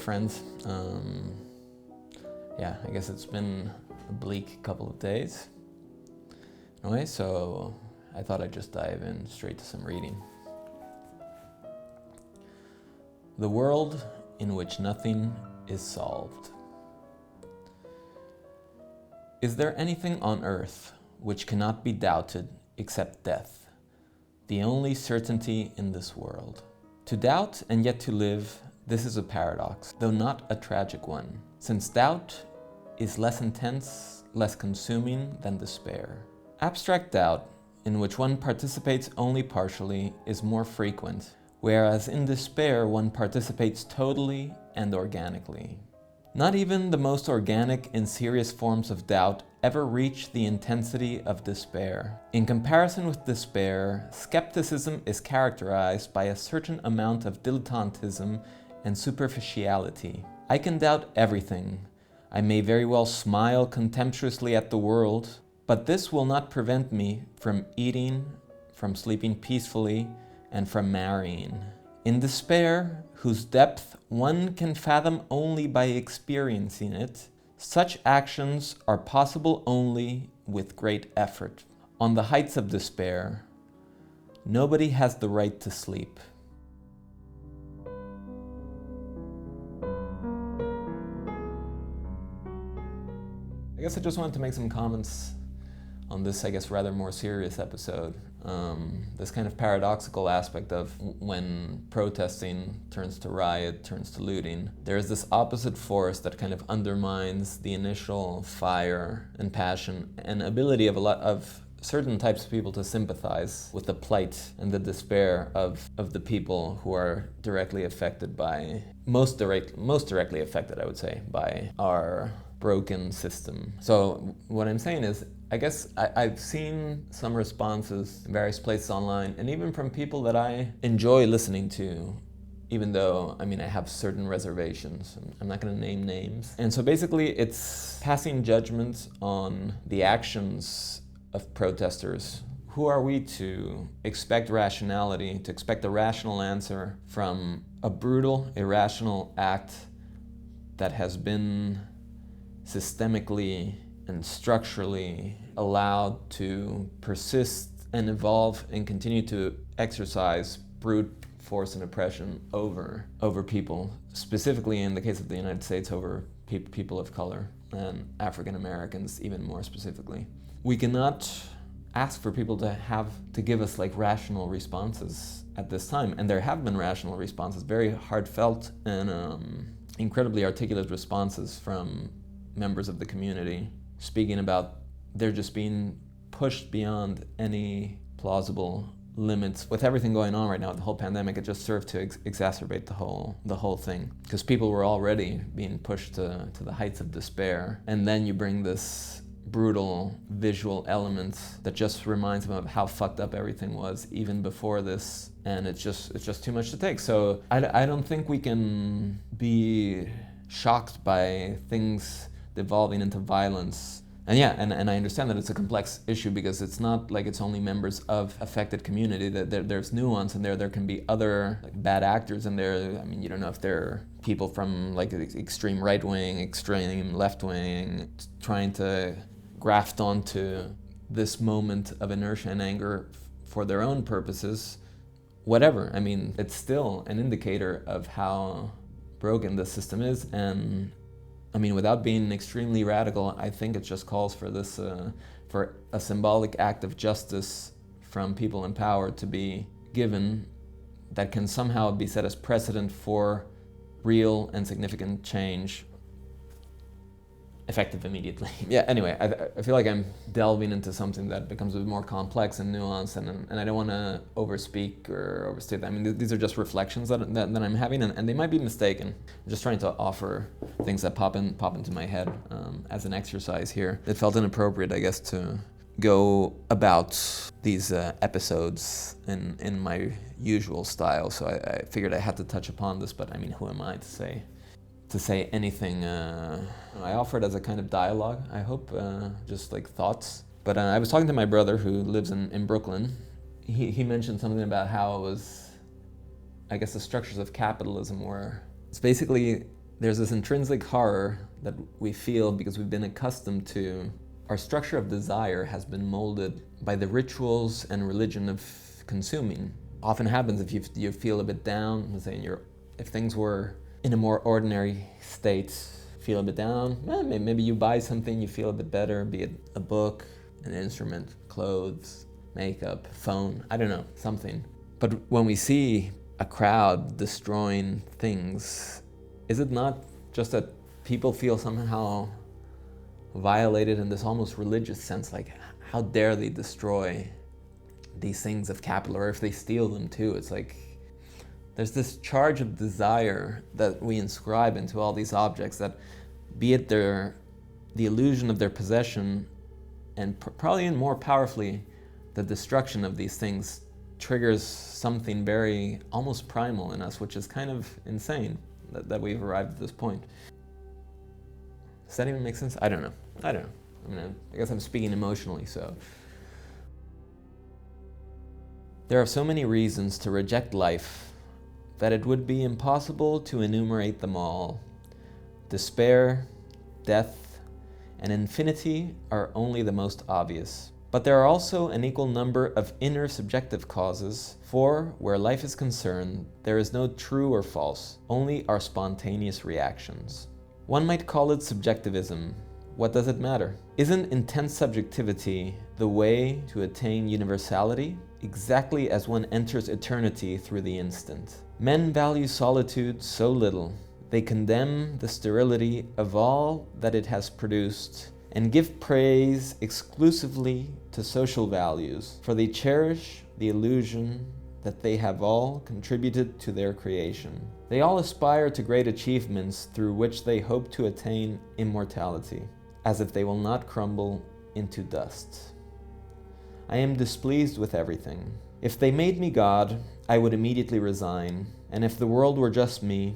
friends. Yeah, I guess it's been a bleak couple of days. Anyway, so I thought I'd just dive in straight to some reading. The world in which nothing is solved. Is there anything on earth which cannot be doubted except death, the only certainty in this world? To doubt and yet to live, this is a paradox, though not a tragic one, since doubt is less intense, less consuming than despair. Abstract doubt, in which one participates only partially, is more frequent, whereas in despair one participates totally and organically. Not even the most organic and serious forms of doubt ever reach the intensity of despair. In comparison with despair, skepticism is characterized by a certain amount of dilettantism and superficiality. I can doubt everything. I may very well smile contemptuously at the world, but this will not prevent me from eating, from sleeping peacefully, and from marrying. In despair, whose depth one can fathom only by experiencing it, such actions are possible only with great effort. On the heights of despair, nobody has the right to sleep. I guess I just wanted to make some comments on this, I guess, rather more serious episode. This kind of paradoxical aspect of when protesting turns to riot, turns to looting, there's this opposite force that kind of undermines the initial fire and passion and ability of a lot of certain types of people to sympathize with the plight and the despair of the people who are directly affected by, most directly affected, I would say, by our broken system. So what I'm saying is, I guess I've seen some responses in various places online, and even from people that I enjoy listening to, even though, I have certain reservations. I'm not going to name names. And so basically it's passing judgment on the actions of protesters. Who are we to expect rationality, to expect a rational answer from a brutal, irrational act that has been systemically and structurally allowed to persist and evolve and continue to exercise brute force and oppression over people, specifically in the case of the United States, over people of color and African Americans even more specifically. We cannot ask for people to give us like rational responses at this time, and there have been rational responses, very heartfelt and incredibly articulate responses from members of the community, speaking about they're just being pushed beyond any plausible limits. With everything going on right now, the whole pandemic, it just served to exacerbate the whole thing. Because people were already being pushed to the heights of despair. And then you bring this brutal visual element that just reminds them of how fucked up everything was even before this. And it's just too much to take. So I don't think we can be shocked by things devolving into violence. And yeah, and I understand that it's a complex issue because it's not like it's only members of affected community, that there's nuance in there. There can be other bad actors in there. You don't know if they're people from like extreme right wing, extreme left wing, trying to graft onto this moment of inertia and anger for their own purposes. Whatever. It's still an indicator of how broken the system is. And without being extremely radical, I think it just calls for this, for a symbolic act of justice from people in power to be given that can somehow be set as precedent for real and significant change, effective immediately. Yeah, anyway, I feel like I'm delving into something that becomes a bit more complex and nuanced, and I don't want to overspeak or overstate that. These are just reflections that I'm having, and they might be mistaken. I'm just trying to offer things that pop into my head as an exercise here. It felt inappropriate, I guess, to go about these episodes in my usual style, so I figured I had to touch upon this, but who am I to say anything? I offer it as a kind of dialogue, I hope, just like thoughts. But I was talking to my brother who lives in Brooklyn. He mentioned something about how it was, I guess, the structures of capitalism were, it's basically there's this intrinsic horror that we feel because we've been accustomed to, our structure of desire has been molded by the rituals and religion of consuming. Often happens if you feel a bit down, let's say if things were in a more ordinary state, feel a bit down, maybe you buy something, you feel a bit better, be it a book, an instrument, clothes, makeup, phone, I don't know, something. But when we see a crowd destroying things, is it not just that people feel somehow violated in this almost religious sense, like how dare they destroy these things of capital, or if they steal them too? It's like there's this charge of desire that we inscribe into all these objects that, be it the illusion of their possession, and probably even more powerfully, the destruction of these things triggers something very almost primal in us, which is kind of insane that we've arrived at this point. Does that even make sense? I don't know. I mean, I guess I'm speaking emotionally, so. There are so many reasons to reject life that it would be impossible to enumerate them all. Despair, death, and infinity are only the most obvious. But there are also an equal number of inner subjective causes, for where life is concerned, there is no true or false, only our spontaneous reactions. One might call it subjectivism. What does it matter? Isn't intense subjectivity the way to attain universality? Exactly as one enters eternity through the instant. Men value solitude so little. They condemn the sterility of all that it has produced and give praise exclusively to social values, for they cherish the illusion that they have all contributed to their creation. They all aspire to great achievements through which they hope to attain immortality, as if they will not crumble into dust. I am displeased with everything. If they made me God, I would immediately resign, and if the world were just me,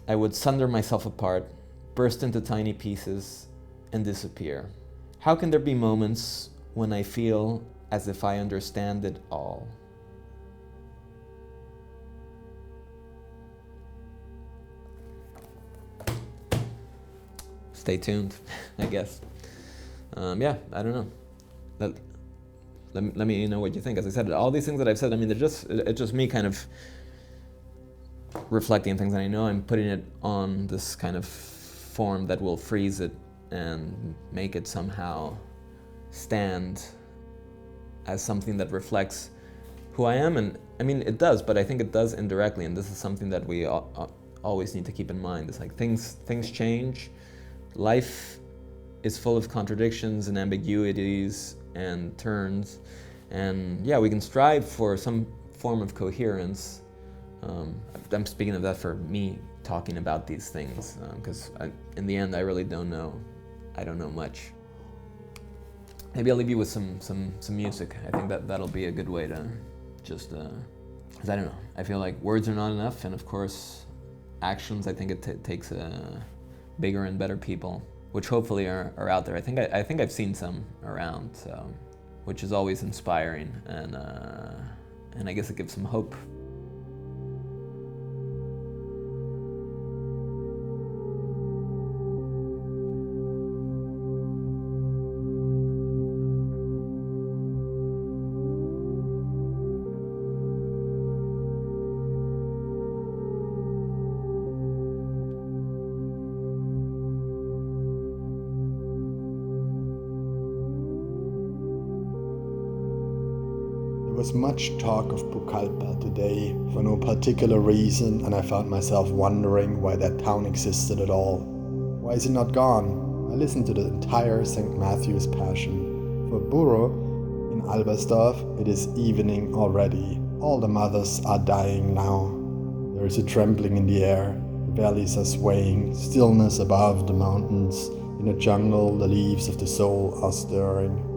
I would sunder myself apart, burst into tiny pieces, and disappear. How can there be moments when I feel as if I understand it all? Stay tuned, I guess. Yeah, I don't know. Let me know what you think. As I said, all these things that I've said, I mean, it's just me kind of reflecting things, and I know I'm putting it on this kind of form that will freeze it and make it somehow stand as something that reflects who I am. And I mean, it does, but I think it does indirectly, and this is something that we always need to keep in mind. It's like things change. Life is full of contradictions and ambiguities and turns, and yeah, we can strive for some form of coherence. I'm speaking of that for me talking about these things, because in the end I really don't know. I don't know much. Maybe I'll leave you with some music. I think that'll be a good way to just, because I don't know. I feel like words are not enough, and of course, actions. I think it takes bigger and better people, which hopefully are out there. I think I've seen some around, so, which is always inspiring, and I guess it gives some hope. There was much talk of Pucallpa today for no particular reason, and I found myself wondering why that town existed at all. Why is it not gone? I listened to the entire St. Matthew's Passion. For Buro, in Albersdorf, it is evening already. All the mothers are dying now. There is a trembling in the air. The valleys are swaying, stillness above the mountains. In the jungle, the leaves of the soul are stirring.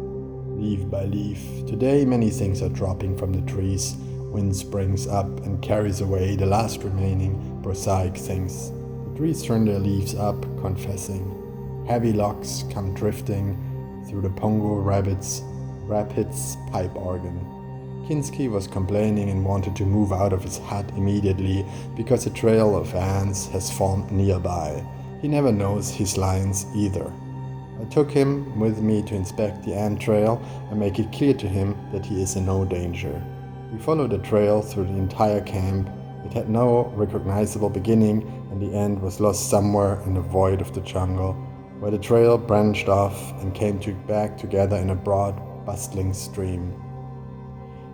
Leaf by leaf. Today many things are dropping from the trees. Wind springs up and carries away the last remaining prosaic things. The trees turn their leaves up, confessing. Heavy locks come drifting through the Pongo rapids pipe organ. Kinski was complaining and wanted to move out of his hut immediately because a trail of ants has formed nearby. He never knows his lines either. I took him with me to inspect the ant trail and make it clear to him that he is in no danger. We followed the trail through the entire camp. It had no recognizable beginning, and the end was lost somewhere in the void of the jungle, where the trail branched off and came back together in a broad, bustling stream.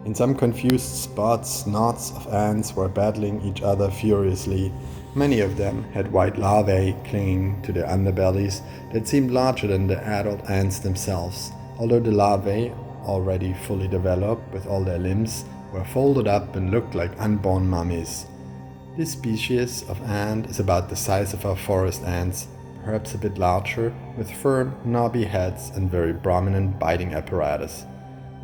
In some confused spots, knots of ants were battling each other furiously. Many of them had white larvae clinging to their underbellies that seemed larger than the adult ants themselves, although the larvae, already fully developed with all their limbs, were folded up and looked like unborn mummies. This species of ant is about the size of our forest ants, perhaps a bit larger, with firm, knobby heads and very prominent biting apparatus.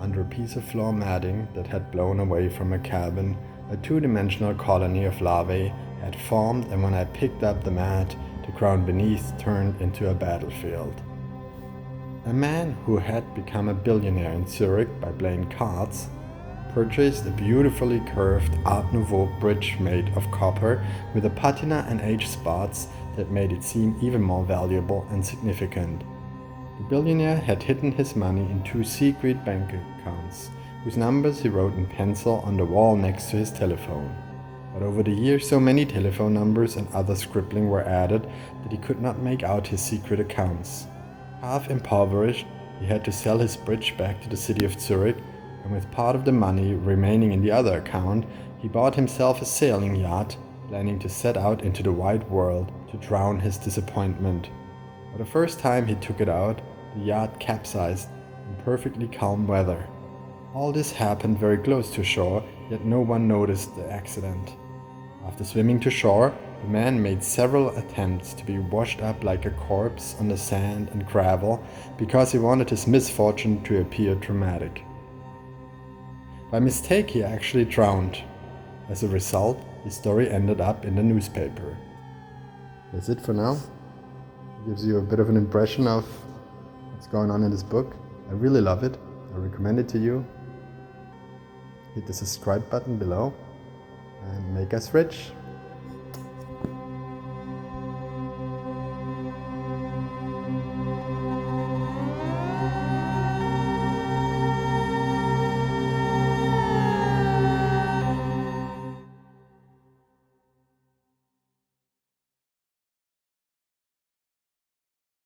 Under a piece of floor matting that had blown away from a cabin, a two-dimensional colony of larvae had formed, and when I picked up the mat, the ground beneath turned into a battlefield. A man who had become a billionaire in Zurich by playing cards purchased a beautifully curved Art Nouveau bridge made of copper with a patina and age spots that made it seem even more valuable and significant. The billionaire had hidden his money in 2 secret bank accounts, whose numbers he wrote in pencil on the wall next to his telephone. But over the years, so many telephone numbers and other scribbling were added that he could not make out his secret accounts. Half impoverished, he had to sell his bridge back to the city of Zurich, and with part of the money remaining in the other account, he bought himself a sailing yacht, planning to set out into the wide world to drown his disappointment. But the first time he took it out, the yacht capsized in perfectly calm weather. All this happened very close to shore, yet no one noticed the accident. After swimming to shore, the man made several attempts to be washed up like a corpse on the sand and gravel because he wanted his misfortune to appear dramatic. By mistake, he actually drowned. As a result, his story ended up in the newspaper. That's it for now. It gives you a bit of an impression of what's going on in this book. I really love it. I recommend it to you. Hit the subscribe button below and make us rich.